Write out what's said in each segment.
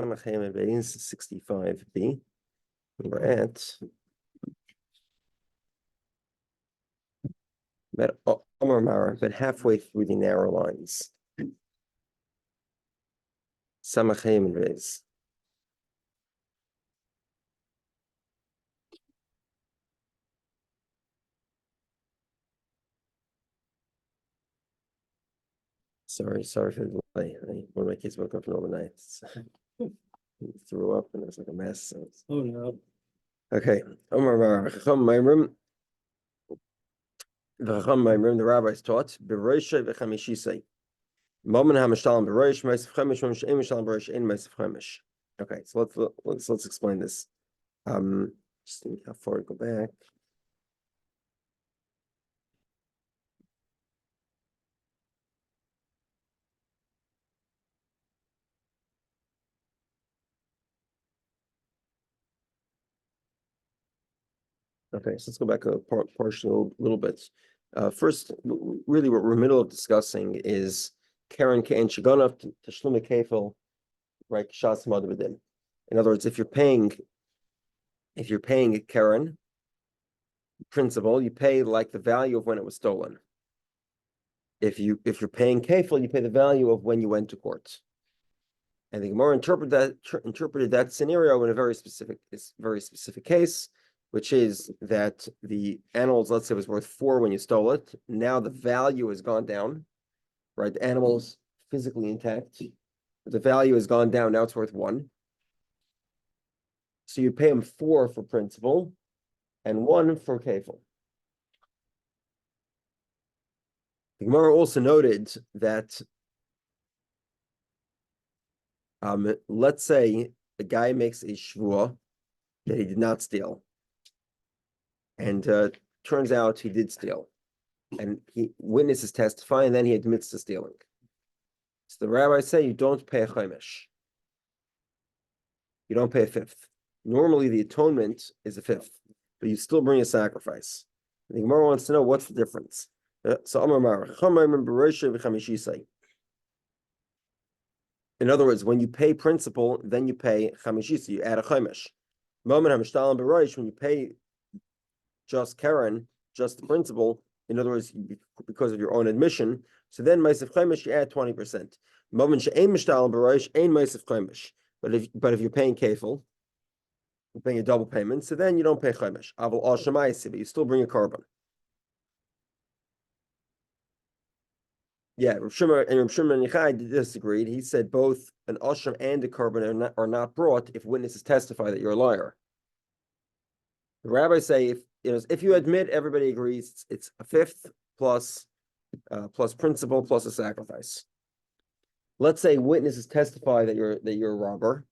65b. We're at about halfway through the narrow lines. Samachayim and Rez. Sorry for the delay. One of my kids woke up in the middle of the night. He threw up and it was like a mess. So Oh no. okay. The rabbis taught Beroisha v'chamishisei. Moment hamishtalim beroish ma'asef chemish moment she'em mishtalim beroish ein ma'asef chemish. Okay, so let's explain this. Just think how far we go back. Okay, so let's go back a portion a little bit. First, really what we're in the middle of discussing is Karen Kain Shagonov Tashlumi Kefil, right? Shas Madvidim. In other words, if you're paying Karen principal, you pay like the value of when it was stolen. If you're paying Kefil, you pay the value of when you went to court. And the Gemara interpreted that scenario in a very specific case, which is that the animals, let's say, was worth 4 when you stole it. Now the value has gone down, right? The animal's physically intact, but the value has gone down. Now it's worth 1. So you pay him 4 for principal and 1 for kefil. The Gemara also noted that, let's say a guy makes a shvuah that he did not steal. And turns out he did steal, and witnesses testify, and then he admits to stealing. So the rabbis say you don't pay a chaimish. You don't pay a 5th. Normally the atonement is a 5th, but you still bring a sacrifice. The Gemara wants to know what's the difference. So in other words, when you pay principal, then you pay chamishisa. You add a chaimish. Moment hamishtalim b'roish, when you pay just Karen, just the principal, in other words, because of your own admission, so then Ma'asef Chaimish, you add 20%. Moment she'ein mishtalim b'roish, ein Ma'asef Chaimish. But if you're paying kefil, you're paying a double payment, so then you don't pay Chaimish. Aval al shemaisi, but you still bring a carbon. Yeah, Rav Shimon and Yochai disagreed. He said both an asham and a carbon are not brought if witnesses testify that you're a liar. The rabbis say if you admit, everybody agrees it's a 5th plus principal plus a sacrifice. Let's say witnesses testify that you're a robber.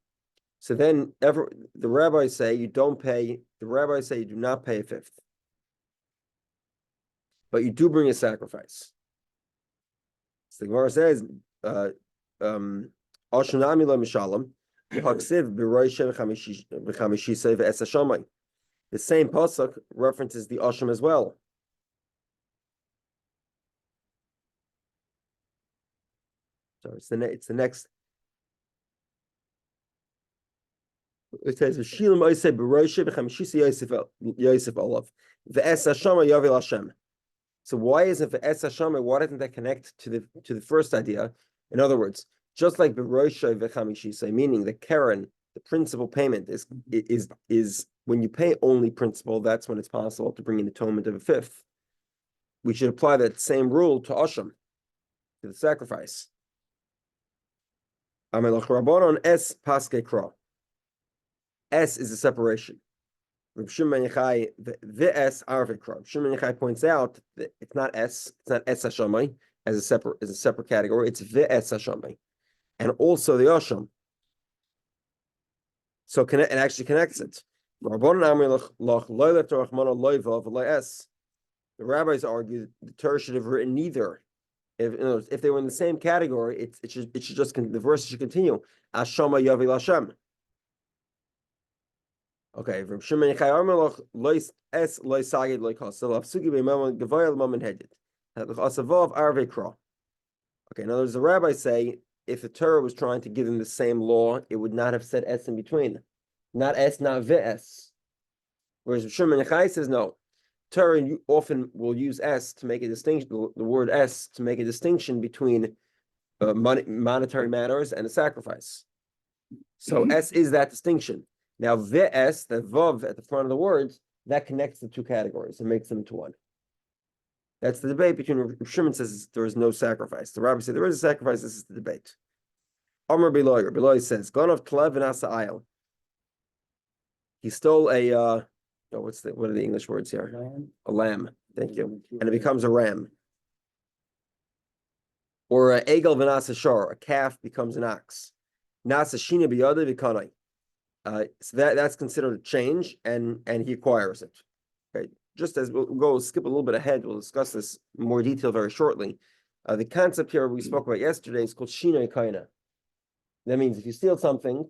So then the rabbis say you don't pay. The rabbis say you do not pay a 5th, but you do bring a sacrifice. So the Gemara says, "Ashnami lo mishalam, haksiv b'roishem v'chamishisei v'es hashamay." The same pasuk references the asham as well. So it's the next. It says Shilam Oisei B'Roishe B'Chamishisa Yosef Olav V'Es Hashama Yavel Hashem. So why isn't V'es Hashama? Why doesn't that connect to the first idea? In other words, just like B'Roishe V'Chamishisa, meaning the Karen, the principal payment is when you pay only principal, that's when it's possible to bring an atonement of a 5th. We should apply that same rule to Asham, to the sacrifice. Amelach Rabbanon Es Paske Kra. S is a separation. Reb Shimon Yochai, the S Arvei Kra. Shimon Yochai points out that it's not S Hashamai as a separate category. It's the S Hashamai, and also the Asham. So it actually connects it. The rabbis argue the Torah should have written neither. If they were in the same category, it should just the verse should continue. Ashama Yavel Hashem. Okay, from Shimon Yochai lois es lois sagid loikasel afsugi be'mam gavoyel mam hedit. Asavav arvei kra. Okay, in other words, the rabbis say if the Torah was trying to give them the same law, it would not have said S in between. Not S, not VS. Whereas Shimon Yochai says no. Torah often will use S to make a distinction, the word S to make a distinction between monetary matters and a sacrifice. So S is that distinction. Now VS, the Vav at the front of the words, that connects the two categories and makes them into one. That's the debate between Shimon says there is no sacrifice. The Rabbi said there is a sacrifice. This is the debate. Amar Biloy. Biloy says, "Ganav Klev and Asa Ayel." He stole a what are the English words here? Lamb. A lamb. Thank you. And it becomes a ram. Or a egel v'nasa shor, a calf becomes an ox. Nasa shina biyada v'kanai. So that's considered a change, and he acquires it. Okay. Just as we'll skip a little bit ahead, we'll discuss this in more detail very shortly. The concept here we spoke about yesterday is called shinoi kaina. That means if you steal something,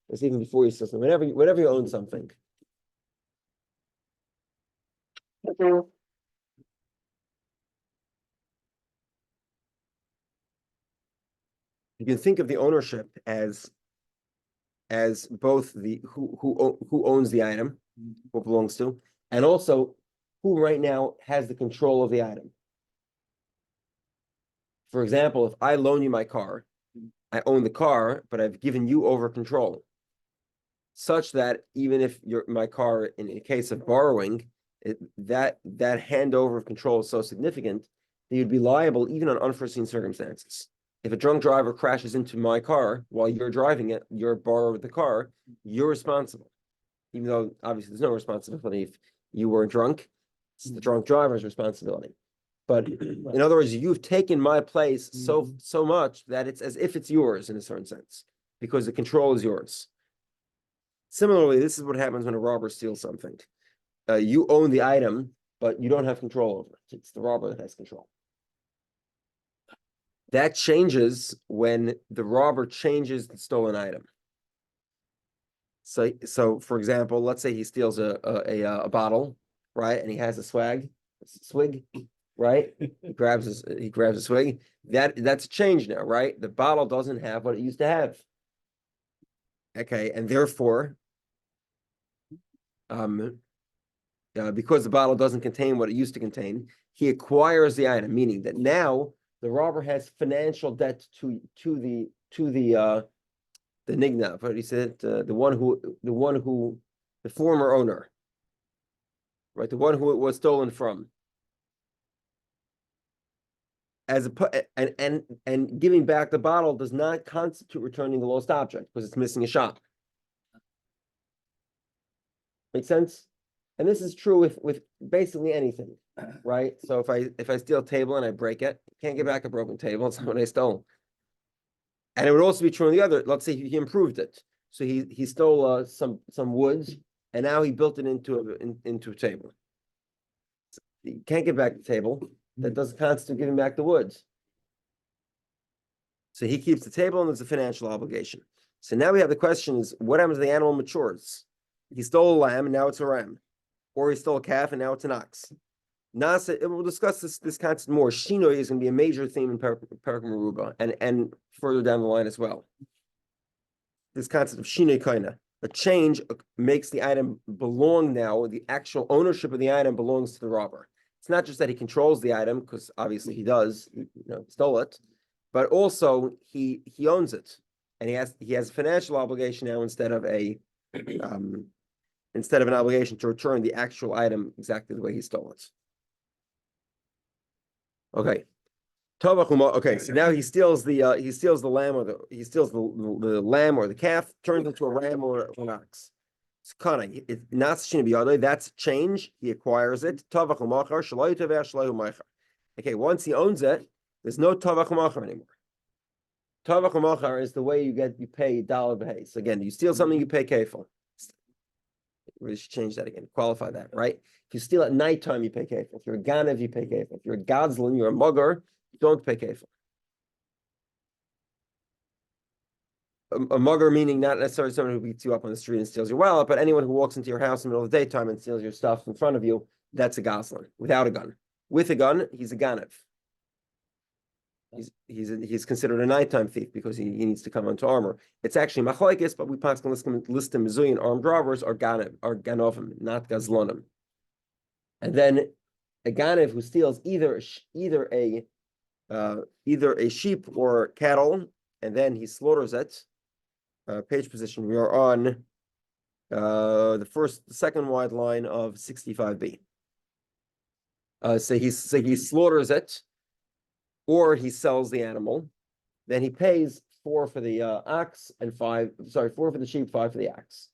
it's even before you steal something, whenever you own something. You can think of the ownership as both the who owns the item, who it belongs to, and also who right now has the control of the item. For example, if I loan you my car, I own the car, but I've given you over control, such that even if my car, in a case of borrowing, that handover of control is so significant that you'd be liable even on unforeseen circumstances. If a drunk driver crashes into my car while you're driving it, you're borrowed the car, you're responsible. Even though obviously there's no responsibility if you were drunk, it's the drunk driver's responsibility. But in other words, you've taken my place so much that it's as if it's yours in a certain sense, because the control is yours. Similarly, this is what happens when a robber steals something. You own the item, but you don't have control over it. It's the robber that has control. That changes when the robber changes the stolen item. So for example, let's say he steals a bottle, right? And he has a swig, right? He grabs a swig. That's a change now, right? The bottle doesn't have what it used to have. Okay, and therefore, because the bottle doesn't contain what it used to contain, he acquires the item, meaning that now the robber has financial debt to the nignav. What he said, the former owner, right? The one who it was stolen from. And giving back the bottle does not constitute returning the lost object because it's missing a shop. Make sense? And this is true with basically anything, right? So if I steal a table and I break it, can't get back a broken table. It's not what I stole. And it would also be true on the other. Let's say he improved it. So he stole some woods, and now he built it into a table. So you can't get back the table. That doesn't constitute giving back the woods. So he keeps the table, and there's a financial obligation. So now we have the question: is what happens when the animal matures? He stole a lamb, and now it's a ram, or he stole a calf, and now it's an ox. Nasa, we'll discuss this concept more. Shinoi is going to be a major theme in Parak Meruba, and further down the line as well. This concept of Shinoi Kaina, a change makes the item belong now. The actual ownership of the item belongs to the robber. It's not just that he controls the item, because obviously he does, stole it, but also he owns it, and he has a financial obligation now instead of an obligation to return the actual item exactly the way he stole it. Okay. Okay, so now he steals the lamb or the lamb or the calf, turns into a ram or an ox. It's kind of that's change. He acquires it. Okay, once he owns it, there's no tavach u'machar anymore. Tavach u'machar is the way you pay dollar b'hay. So again, you steal something, you pay kefil. We should change that again. Qualify that, right? If you steal at nighttime, you pay kefil. If you're a ganav, you pay kefil. If you're a godzlin, you're a mugger, you don't pay kefil. A mugger meaning not necessarily someone who beats you up on the street and steals your wallet, but anyone who walks into your house in the middle of the daytime and steals your stuff in front of you, that's a goslin, without a gun. With a gun, he's a ganav. he's considered a nighttime thief because he needs to come into armor. It's actually machlokes, but we can list them mezuyim armed robbers are ganovim, not gazlonim. And then a ganev who steals either a sheep or cattle, and then he slaughters it. Page position. We are on the second wide line of 65b. So he slaughters it, or he sells the animal. Then he pays 4 for the ox and 4 for the sheep, 5 for the ox.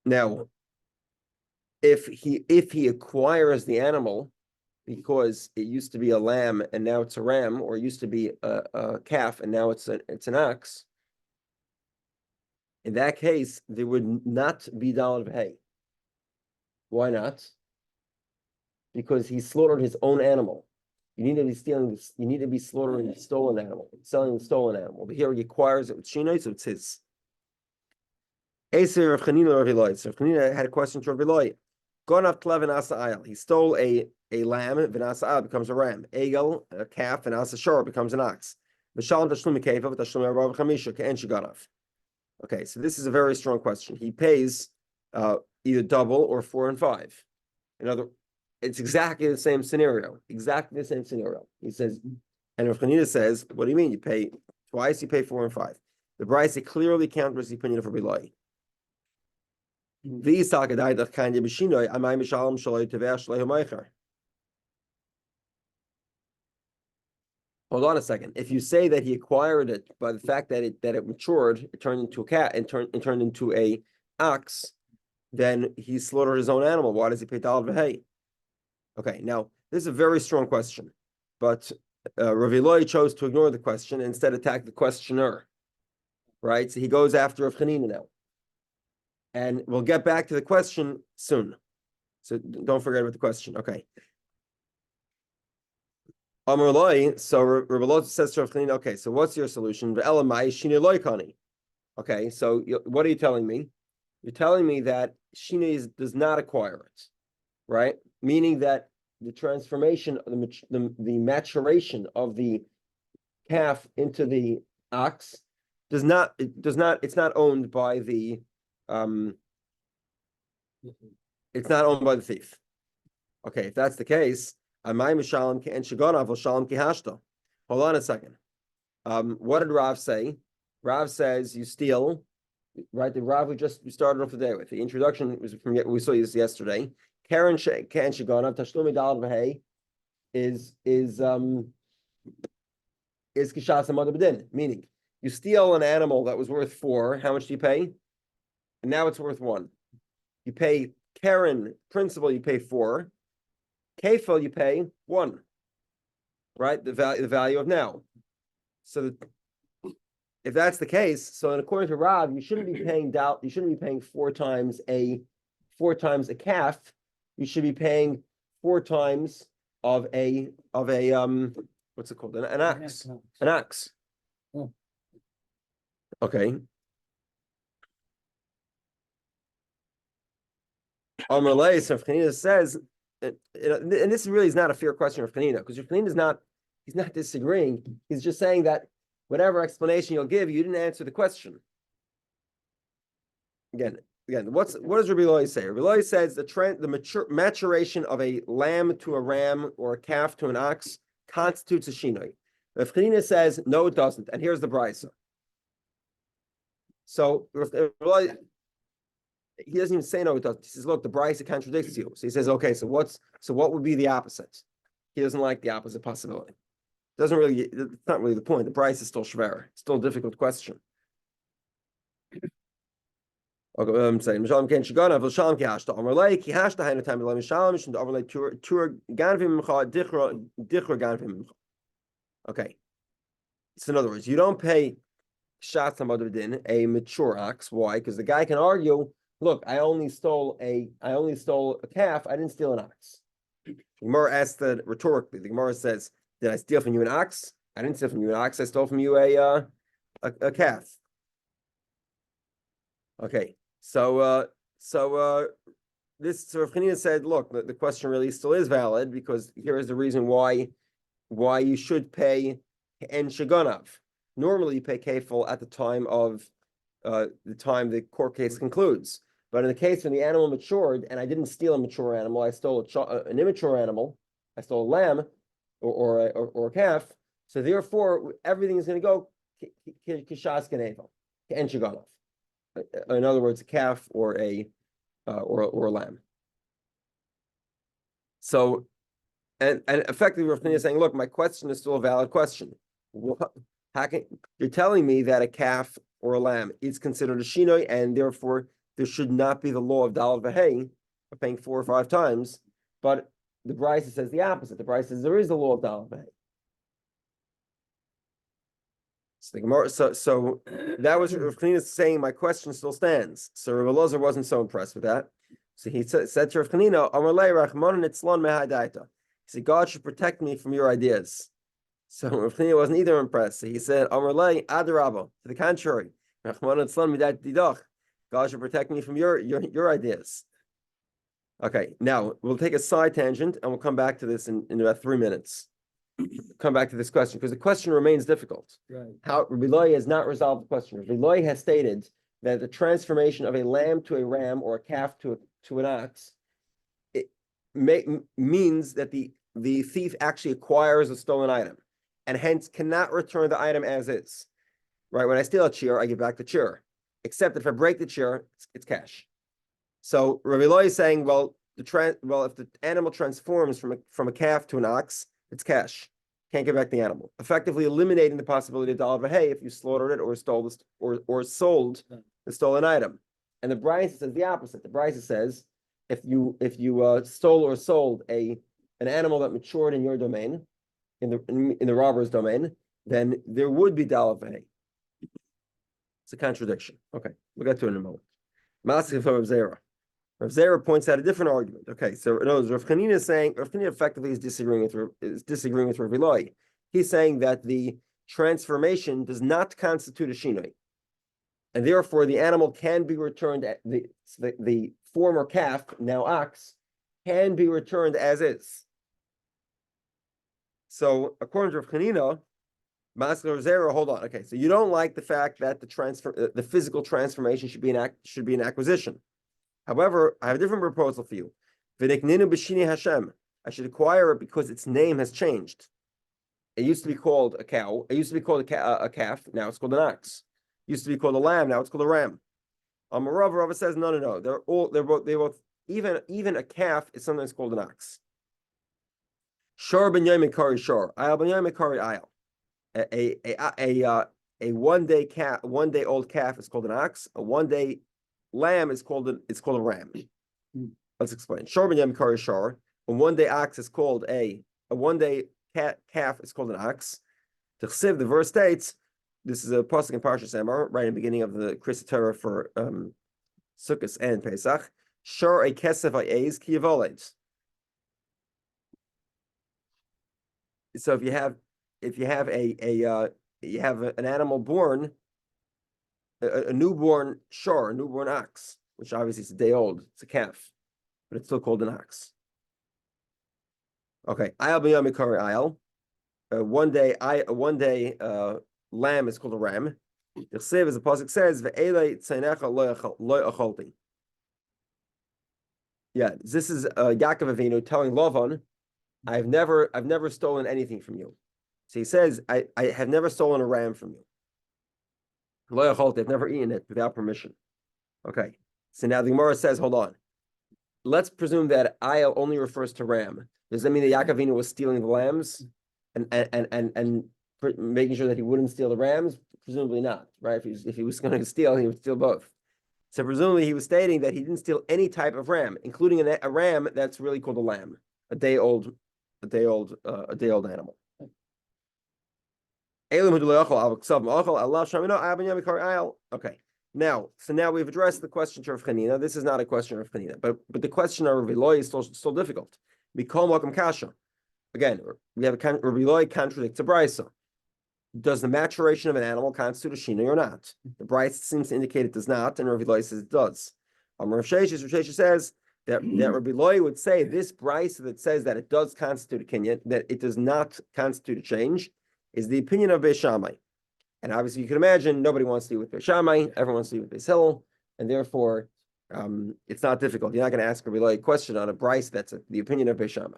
Now, if he acquires the animal because it used to be a lamb and now it's a ram, or it used to be a calf and now it's an ox, in that case there would not be daled hay. Why not? Because he slaughtered his own animal. You need to be slaughtering the stolen animal, selling the stolen animal. But here he acquires it with shinoi, so it's his. Rav Chanina had a question to Rav Eloi. He stole a lamb, v'nasa al becomes a ram. Egel, a calf, v'nasa shor becomes an ox. Okay, so this is a very strong question. He pays either double or 4 and 5. It's exactly the same scenario. Exactly the same scenario. He says, and Rav Chanina says, what do you mean? You pay twice, you pay 4 and 5. The Brisa clearly counters the opinion of Rabbi Eloi. Hold on a second. If you say that he acquired it by the fact that it matured, it turned into a cat and turned into a ox, then he slaughtered his own animal. Why does he pay daled v'hei? Okay, now this is a very strong question, but Rav Eloi chose to ignore the question and instead attack the questioner. Right? So he goes after Rav Chanina now. And we'll get back to the question soon. So don't forget about the question. Okay. Amar Loi, so Rav Eloi says to Rav Chanina, okay, so what's your solution? Okay, so what are you telling me? You're telling me that Shina does not acquire it, right? Meaning that the transformation, the maturation of the calf into the ox it's not owned by the it's not owned by the thief. Okay, if that's the case, hold on a second. What did Rav say? Rav says you steal, right? The Rav we started off the day with. The introduction was from we saw this yesterday. Karen Shaganav Tashlumi Dalad V'Hei is Kishas Amad B'Din, meaning you steal an animal that was worth 4. How much do you pay? And now it's worth 1. You pay Karen principal. You pay 4. Kefil you pay 1. Right, the value of now. So if that's the case, so according to Rav, you shouldn't be paying 4 times a calf. You should be paying 4 times of a what's it called? An ox. An ox. Okay. Amalei, so Chanina says, and this really is not a fair question of Chanina, because Chanina he's not disagreeing. He's just saying that whatever explanation you'll give, you didn't answer the question. Again, what does Rabbi Eloi say? Rabbi Eloi says the maturation of a lamb to a ram or a calf to an ox constitutes a shinoi. If Chanina says no, it doesn't, and here's the brisa. So he doesn't even say no, it doesn't. He says, look, the brisa contradicts you. So he says, okay, so what would be the opposite? He doesn't like the opposite possibility. It's not really the point. The brisa is still shver. It's still a difficult question. Okay, I'm saying Mishalom Ken Shigana, Vilshalom Kihashta, Amarlei, Kihashta, Hainu Time, Mishalom, and Amarlei Tur Ganvim Mcha, Dichra Ganvim. Okay. So in other words, you don't pay Shatz Hamadudin, a mature ox. Why? Because the guy can argue, look, I only stole a calf, I didn't steal an ox. The Gemara asked that rhetorically. The Gemara says, did I steal from you an ox? I didn't steal from you an ox, I stole from you a calf. Okay. So so Rav Chanina said, look, the question really still is valid because here is the reason why you should pay en shaganav. Normally, you pay kefil at the time of the court case concludes. But in the case when the animal matured and I didn't steal a mature animal, I stole an immature animal, I stole a lamb or a calf. So therefore, everything is going to go kishas genevel, en shaganav. In other words, a calf or a lamb. So, and effectively, Rav Chanina is saying, look, my question is still a valid question. You're telling me that a calf or a lamb is considered a shinoi, and therefore there should not be the law of dalad v'hei of paying 4 or 5 times. But the Brisa says the opposite. The Brisa says there is the law of dalad v'hei. So that was Rav Chanina saying my question still stands. So Rav Elazar wasn't so impressed with that. So he said to Rav Chanina, he said, God should protect me from your ideas. So Rav Chanina wasn't either impressed. So he said, to the contrary, God should protect me from your ideas. Okay, now we'll take a side tangent and we'll come back to this in about 3 minutes. Come back to this question because the question remains difficult. Right. How Rabbi Loi has not resolved the question. Rabbi Loi has stated that the transformation of a lamb to a ram or a calf to an ox means that the thief actually acquires a stolen item and hence cannot return the item as is. Right? When I steal a chair, I give back the chair. Except that if I break the chair, it's cash. So Rabbi Loi is saying, well, if the animal transforms from a calf to an ox, it's cash. Can't get back the animal. Effectively eliminating the possibility of dalad v'hei if you slaughtered it or stole this or sold the stolen item. And the Brisa says the opposite. The Brisa says if you stole or sold an animal that matured in your domain, in the robber's domain, then there would be dalad v'hei. It's a contradiction. Okay, we'll get to it in a moment. Masechta Rav Zera. Rav Zera points out a different argument. Okay, so in other words, Rav Chanina is saying Rav Chanina effectively is disagreeing with Rav Loi. He's saying that the transformation does not constitute a shinoi, and therefore the animal can be returned. The former calf, now ox, can be returned as is. So according to Rav Chanina, Masechta Rav Zera, hold on. Okay, so you don't like the fact that the physical transformation should be an acquisition. However, I have a different proposal for you. I should acquire it because its name has changed. It used to be called a cow. It used to be called a calf. Now it's called an ox. It used to be called a lamb. Now it's called a ram. Rava says no. They're both even a calf is sometimes called an ox. Shor ben Yomi kari shor. Ayal ben Yomi kari ayal. A 1 day old calf is called an ox. A 1 day lamb is called a ram. Let's explain. Shor ben Yom Kari Shor. A 1 day ox is called a 1 day calf is called an ox. The verse states, this is a pasuk in Parshas Emor, right in the beginning of the Kriyas Torah for Sukkot and Pesach. Shor a kesef ha'ez ki yavoled. So if you have an animal born, a newborn shor, a newborn ox, which obviously is a day old, it's a calf, but it's still called an ox. Okay, ayal b'yom ikari ayal. A 1 day lamb is called a ram. The chsiv, as the pasuk says, ve'elei tzeinecha lo acholti. Yeah, this is Yaakov Avinu telling Lavan, I've never stolen anything from you. So he says, I have never stolen a ram from you. I've never eaten it without permission. Okay. So now the Gemara says, hold on. Let's presume that ayal only refers to ram. Does that mean that Yaakov Avinu was stealing the lambs and making sure that he wouldn't steal the rams? Presumably not, right? If he was going to steal, he would steal both. So presumably he was stating that he didn't steal any type of ram, including a ram that's really called a lamb, a day old animal. Okay. Now we've addressed the question to Rav Chanina. This is not a question of Rav Chanina, but the question of Rabbi Loi is still difficult. Again, we have Rabbi Loi contradicts a Brisa. Does the maturation of an animal constitute a shinui or not? The Brisa seems to indicate it does not, and Rabbi Loi says it does. Rav Sheshes says that Rabbi Loi would say this price that says that it does constitute a kinyan, that it does not constitute a change, is the opinion of Beis Shammai. And obviously, you can imagine nobody wants to deal with Beis Shammai, everyone wants to deal with Beis Hillel, and therefore it's not difficult. You're not going to ask Rabbi Loi a question on a price that's the opinion of Beis Shammai.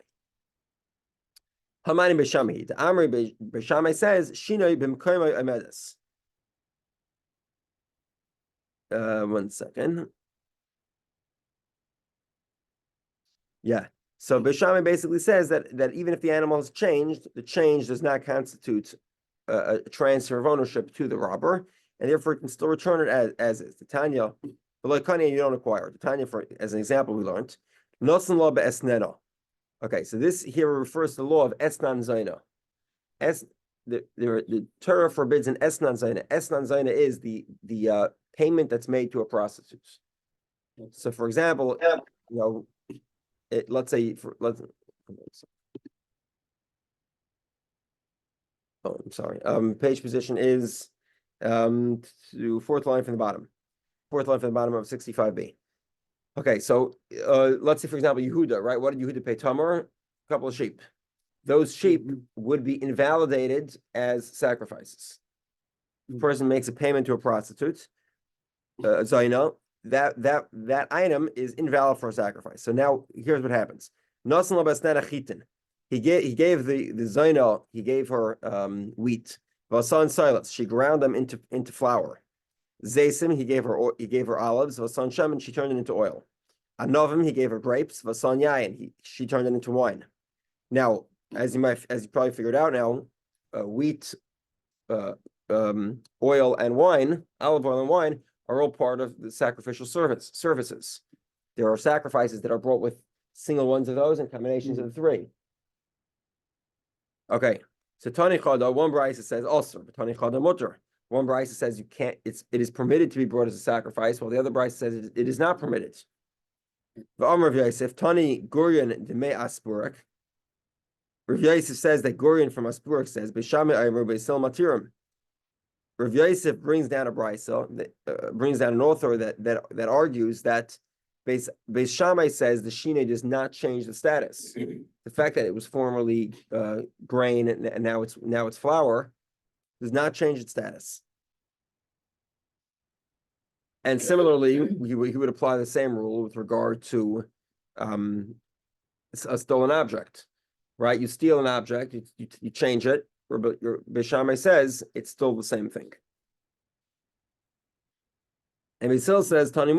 Hamani Beis Shammai. The Amri Beis Shammai says Shinoi b'mkomo amedes. 1 second. Yeah. So Beis Shammai basically says that even if the animal has changed, the change does not constitute a transfer of ownership to the robber, and therefore it can still return it as is. The Tanya, but like Kanye, you don't acquire. The Tanya, as an example, we learned Nosan law be'esneno. Okay, so this here refers to the law of esnan zaina. The Torah forbids an esnan zaina. Esnan zaina is the payment that's made to a prostitute. So, for example, let's say I'm sorry. Page position is to fourth line from the bottom. Fourth line from the bottom of 65b. Okay, so let's say, for example, Yehudah, right? What did Yehudah pay Tamar? A couple of sheep. Those sheep would be invalidated as sacrifices. The person makes a payment to a prostitute, Zaina, that item is invalid for a sacrifice. So now here's what happens. He gave the Zaina, he gave her wheat. Vasan silas, she ground them into flour. Zaysim, he gave her olives. Vasan shemen, she turned it into oil. Anovim, he gave her grapes. Vasan yayin, she turned it into wine. Now, as you probably figured out now, wheat, oil and wine, olive oil and wine, are all part of the sacrificial services. There are sacrifices that are brought with single ones of those and combinations of the three. Okay, so Tani Chada, one brayso says also, but Tani Chada mutter. One brayso says you can't. It is permitted to be brought as a sacrifice, while the other brayso says it is not permitted. V'amar Rav Yosef Tani Gurion Demei Aspurak. Rav Yosef says that Gurion from Aspurak says B'Shamei Aymer B'Sil Matirim. Rav Yosef brings down a brayso, brings down an author that argues that Beis Shammai says the shine does not change the status. The fact that it was formerly grain and now it's flour does not change its status. And similarly, he would apply the same rule with regard to a stolen object, right? You steal an object, you change it. But your Beis Shammai says it's still the same thing. And Basil says Basil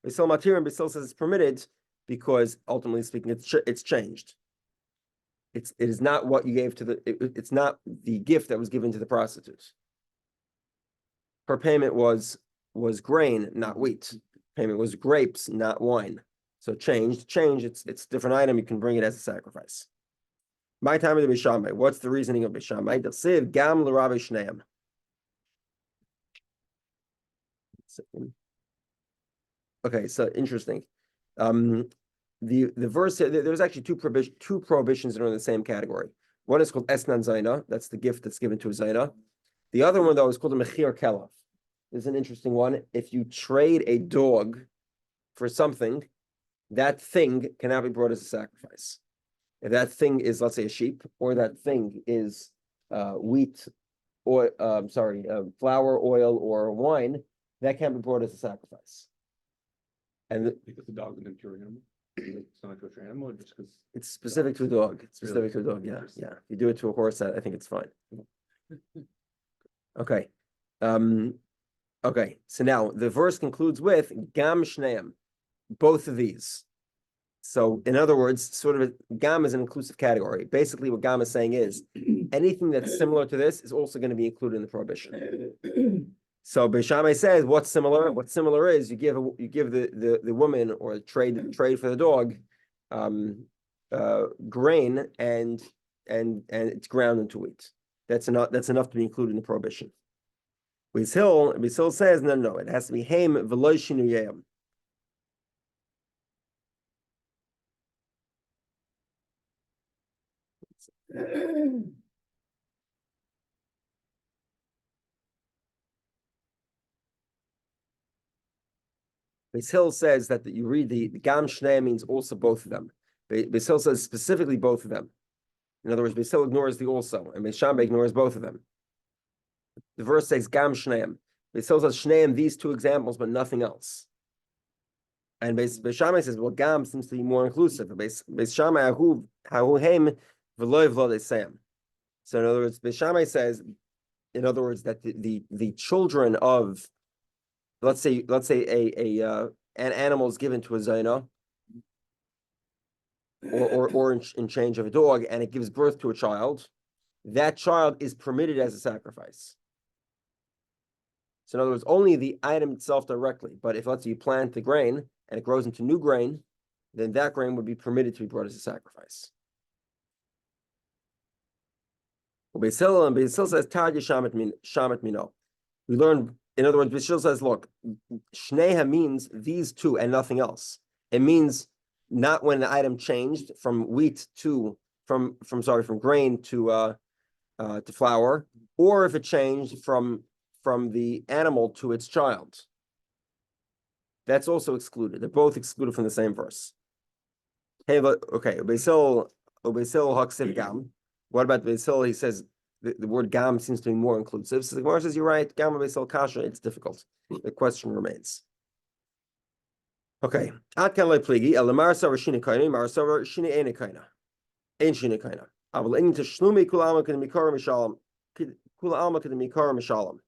Matir, and Basil says it's permitted because ultimately speaking, it's changed. It is not what you gave to it's not the gift that was given to the prostitute. Her payment was grain, not wheat. Payment was grapes, not wine. So change, it's a different item. You can bring it as a sacrifice. My time of the Beis Shammai. What's the reasoning of Beis Shammai? They'll say gam l'Rav shneim. Okay, so interesting. The verse there's actually two prohibitions that are in the same category. One is called esnan zaina. That's the gift that's given to a zaina. The other one though is called a mechir kelaf. This is an interesting one. If you trade a dog for something, that thing cannot be brought as a sacrifice. If that thing is, let's say, a sheep, or that thing is wheat, or flour, oil, or wine, that can't be brought as a sacrifice. And because the dog is an impure animal, it's not a kosher animal, or just because it's specific to a dog. It's specific to a dog. Yeah. If you do it to a horse, I think it's fine. Okay. Okay. So now the verse concludes with gam shneim, both of these. So, in other words, sort of gam is an inclusive category. Basically, what gam is saying is anything that's similar to this is also going to be included in the prohibition. So, Beis Shammai says what's similar. What similar is you give the woman or trade for the dog grain and it's ground into wheat. That's enough to be included in the prohibition. Basil says no. It has to be haim v'lo shinuyim. Beis Hillel says that you read the Gam Shnei means also both of them. Beis Hillel says specifically both of them. In other words, Beis Hillel ignores the also, and Beis Shammai ignores both of them. The verse says Gam Shneim. Beis Hillel says Shneim, these two examples, but nothing else. And Beis Shammai says, well, Gam seems to be more inclusive. Beis Shammai Ahu Heim V'Loi V'Lo Sam. So in other words, Beis Shammai says, in other words, that the children of, let's say an animal is given to a zayna, or in change of a dog, and it gives birth to a child, that child is permitted as a sacrifice. So in other words, only the item itself directly. But if, let's say, you plant the grain and it grows into new grain, then that grain would be permitted to be brought as a sacrifice. Beis Hillel says, Tad Shamet Mino. We learn, in other words, Beis Hillel says, look, Shneha means these two and nothing else. It means not when the item changed from wheat to, from grain to flour, or if it changed from the animal to its child. That's also excluded. They're both excluded from the same verse. Hey, okay, Beis Hillel Haksiv Gam. What about Beis Hillel? He says the word Gam seems to be more inclusive. So the Gemara says, you're right, Gam and Beis Hillel Kasha, it's difficult. The question remains. Okay. Ad kan loy pligi, elamar savar shini kaina, mar savar shini ene kaina. Ein shini kaina. Aval in tashlumi kul alma kedem mikar mishalom. Kul alma kedem mikar mishalom.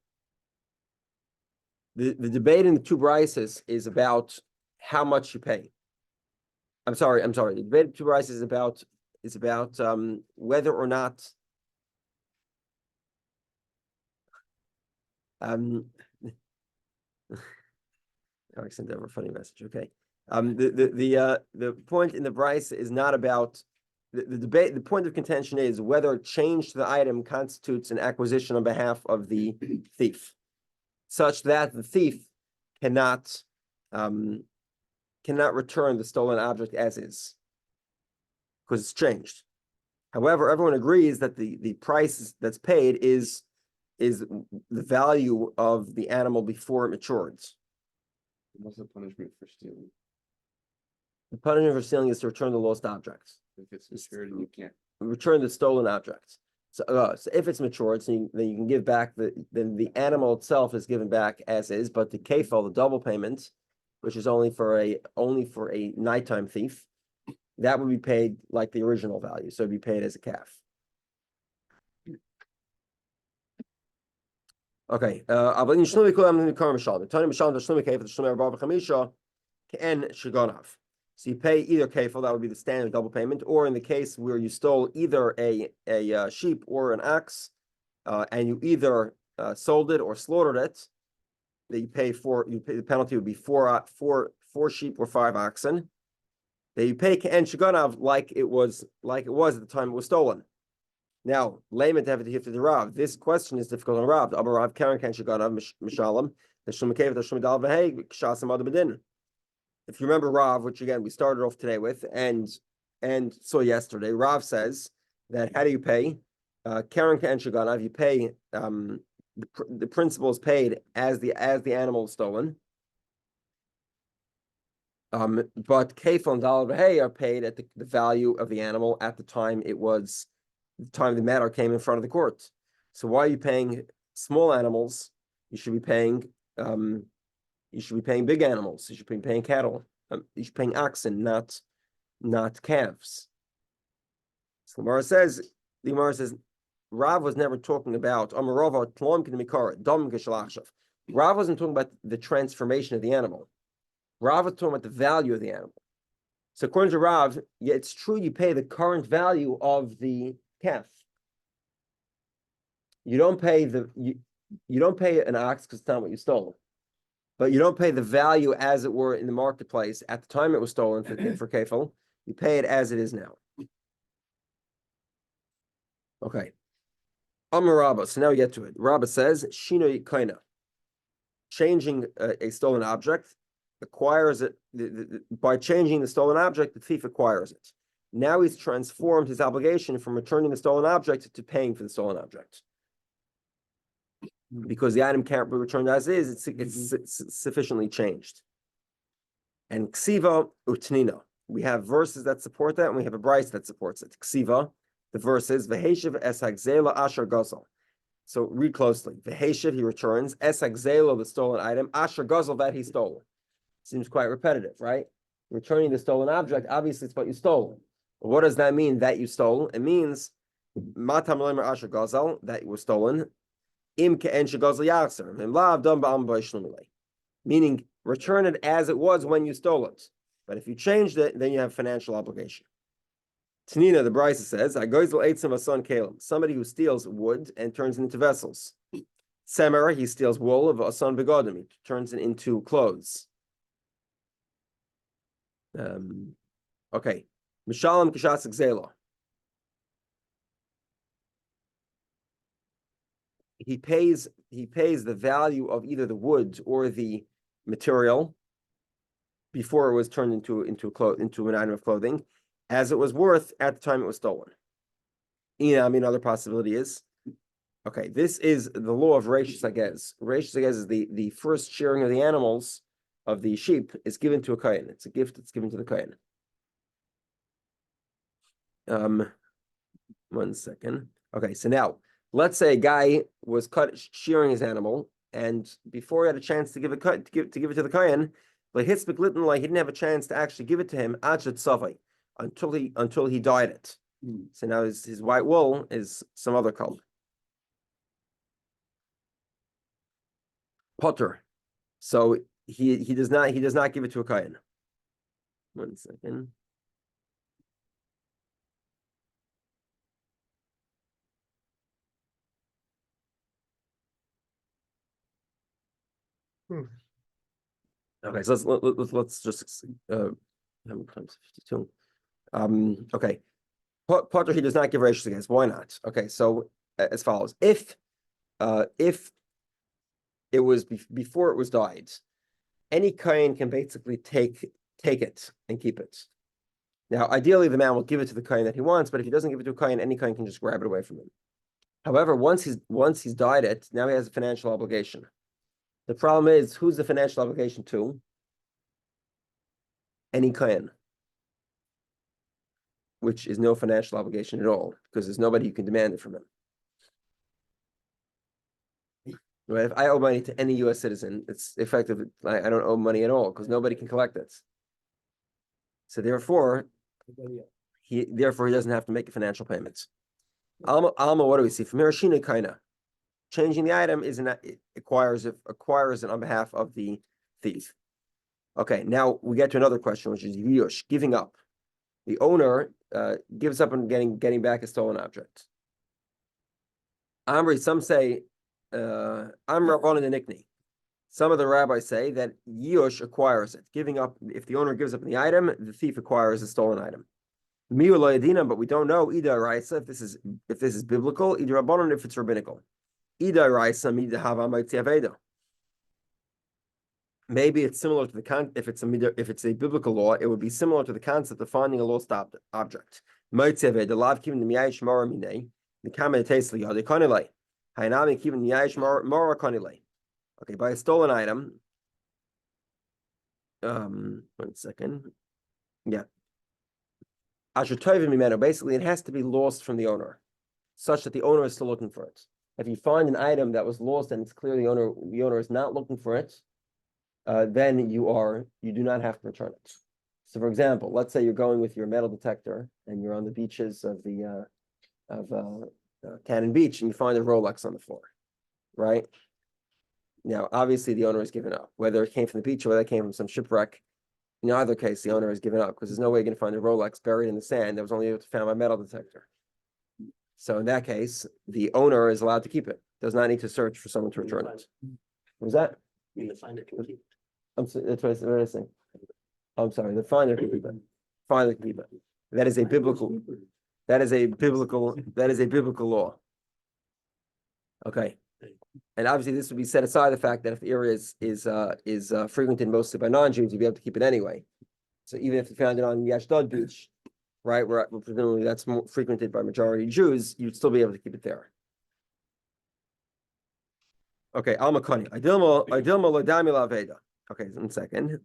The debate in the two brises is about how much you pay. I'm sorry. The debate in the two brises is about whether or not I sent over a funny message. Okay. The point in the brise is not about the debate. The point of contention is whether change to the item constitutes an acquisition on behalf of the thief, such that the thief cannot return the stolen object as is, because it's changed. However, everyone agrees that the price that's paid is the value of the animal before it matured. What's the punishment for stealing? The punishment for stealing is to return the lost objects. If it's matured and you can't return the stolen objects. So if it's matured, then you can give back then the animal itself is given back as is, but the kefal, the double payment, which is only for a nighttime thief, that would be paid like the original value. So it'd be paid as a calf. Okay. So you pay either kefal, that would be the standard double payment, or in the case where you stole either a sheep or an ox, and you either sold it or slaughtered it, that the penalty would be four sheep or 5 oxen. That you pay ke'en sheganav like it was at the time it was stolen. Now, layman to have to Rav. This question is difficult on Rav. Abba Rav Karen ke'en sheganav mishalom the shumakev the shumadal v'hei k'shasam adam b'din. If you remember Rav, which again we started off today with, and saw yesterday, Rav says that how do you pay? Karen ke'en sheganav, you pay the principal is paid as the animal is stolen. But kefal and dalad v'hei are paid at the value of the animal at the time the time the matter came in front of the court. So why are you paying small animals? You should be paying big animals. You should be paying cattle. You should be paying oxen, not calves. So the Gemara says Rav was never talking about Rav wasn't talking about the transformation of the animal. Rav was talking about the value of the animal. So according to Rav, yeah, it's true you pay the current value of the calf. You don't pay an ox because it's not what you stole. But you don't pay the value as it were in the marketplace at the time it was stolen for kefal. You pay it as it is now. Okay. Amar Rabba. So now we get to it. Rabba says, Shinoi kaina. Changing a stolen object acquires it by changing the stolen object, the thief acquires it. Now he's transformed his obligation from returning the stolen object to paying for the stolen object. Because the item can't be returned as is, it's sufficiently changed. And ksiva utnina. We have verses that support that, and we have a brayso that supports it. Ksiva, the verses, v'heshiv es hagzela asher gazal. So read closely. V'heshiv, he returns, es hagzela, the stolen item, asher gazal, that he stole. Seems quite repetitive, right? Returning the stolen object, obviously it's what you stole. What does that mean, that you stole? It means matam lemer asher gazal, that was stolen. Im ke'en shegazal yachzer, im lav dam ba'am b'ishlumilei. Meaning, return it as it was when you stole it. But if you changed it, then you have financial obligation. Tanina, the brayso says, "Agoizel eitzim ason kalim." Somebody who steals wood and turns it into vessels. Semer, he steals wool of ason begodim. He turns it into clothes. Okay. Mishalim kishas gzela. He pays the value of either the wood or the material before it was turned into an item of clothing, as it was worth at the time it was stolen. Another possibility is, okay, this is the law of Reish Sagez. Reish Sagez is the first shearing of the animals, of the sheep, is given to a kohen. It's a gift that's given to the kohen. 1 second. Okay, so now, let's say a guy was shearing his animal, and before he had a chance to give it to the kohen, like he didn't have a chance to actually give it to him until he dyed it. So now his white wool is some other color. Potter. So he does not give it to a kohen. 1 second. Okay, so let's just how many times 52. Okay. Potter, he does not give Reish Sagez. Why not? Okay, so as follows: if it was before it was dyed, any kohen can basically take it and keep it. Now, ideally, the man will give it to the kohen that he wants, but if he doesn't give it to a kohen, any kohen can just grab it away from him. However, once he's dyed it, now he has a financial obligation. The problem is, who's the financial obligation to? Any kohen, which is no financial obligation at all, because there's nobody who can demand it from him. Right? If I owe money to any U.S. citizen, it's effective. I don't owe money at all because nobody can collect it. So therefore, he doesn't have to make a financial payments. Alma, what do we see from Hiroshina? Kaina, changing the item acquires it on behalf of the thief. Okay, now we get to another question, which is yush, giving up. The owner gives up on getting back a stolen object. Amri, some say, I'm Rabbanan and Nikni. Some of the rabbis say that yush acquires it, giving up. If the owner gives up the item, the thief acquires a stolen item. But we don't know either Raisa if this is biblical, either Rabbanan if it's rabbinical. Either Raisa mida hava aveda. Maybe it's similar to the if it's a biblical law, it would be similar to the concept of finding a lost object. Okay, by a stolen item. 1 second. Yeah. Basically, it has to be lost from the owner, such that the owner is still looking for it. If you find an item that was lost and it's clear the owner is not looking for it, then you do not have to return it. So, for example, let's say you're going with your metal detector and you're on the beaches of Cannon Beach and you find a Rolex on the floor, right? Now, obviously, the owner has given up, whether it came from the beach or whether it came from some shipwreck. In either case, the owner has given up because there's no way you're going to find a Rolex buried in the sand that was only able to find my metal detector. So in that case, the owner is allowed to keep it. Does not need to search for someone to return it. What was that? The finder can keep it. That's what I was saying. I'm sorry, the finder can keep it. Finder can keep it. That is a biblical law. Okay. And obviously, this would be set aside the fact that if the area is frequented mostly by non-Jews, you'd be able to keep it anyway. So even if you found it on the Ashdod beach, right, where presumably that's more frequented by majority Jews, you'd still be able to keep it there. Okay, Almakani. Okay, 1 second.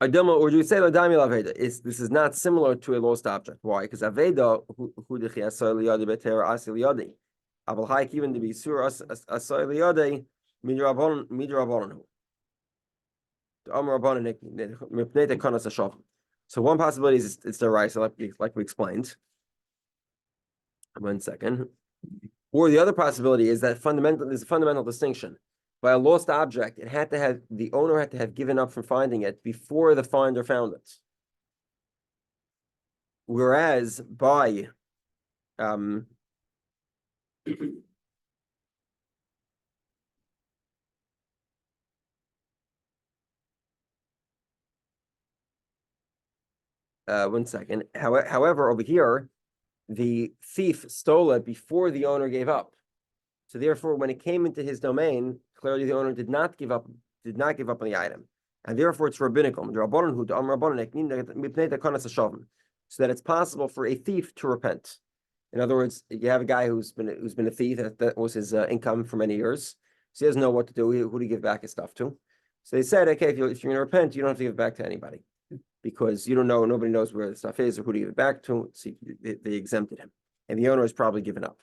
Adama, or do you say Ladami Laveda? This is not similar to a lost object. Why? Because Aveda who dechi asay liyadi beter asi liyadi. Aval haik even to be sur asay liyadi midrabanan. So one possibility is it's the right, so like we explained. 1 second. Or the other possibility is that there's a fundamental distinction. By a lost object, the owner had to have given up from finding it before the finder found it. Whereas by one second. However, over here, the thief stole it before the owner gave up. So therefore, when it came into his domain, clearly the owner did not give up on the item. And therefore it's rabbinical. So that it's possible for a thief to repent. In other words, you have a guy who's been a thief, that was his income for many years. So he doesn't know what to do. Who do you give back his stuff to? So they said, okay, if you're going to repent, you don't have to give it back to anybody, because you don't know, nobody knows where the stuff is or who to give it back to. So they exempted him. And the owner has probably given up.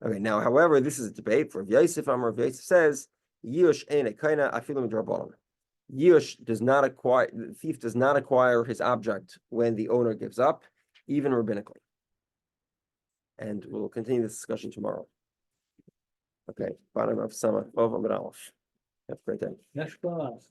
Okay, now, however, this is a debate for Rav Yosef. Rav Yosef says, Yush ain't kaina afilu midrabanan. Yush does not acquire, the thief does not acquire his object when the owner gives up, even rabbinically. And we'll continue this discussion tomorrow. Okay, bottom of Sama, Have a great day. Next class.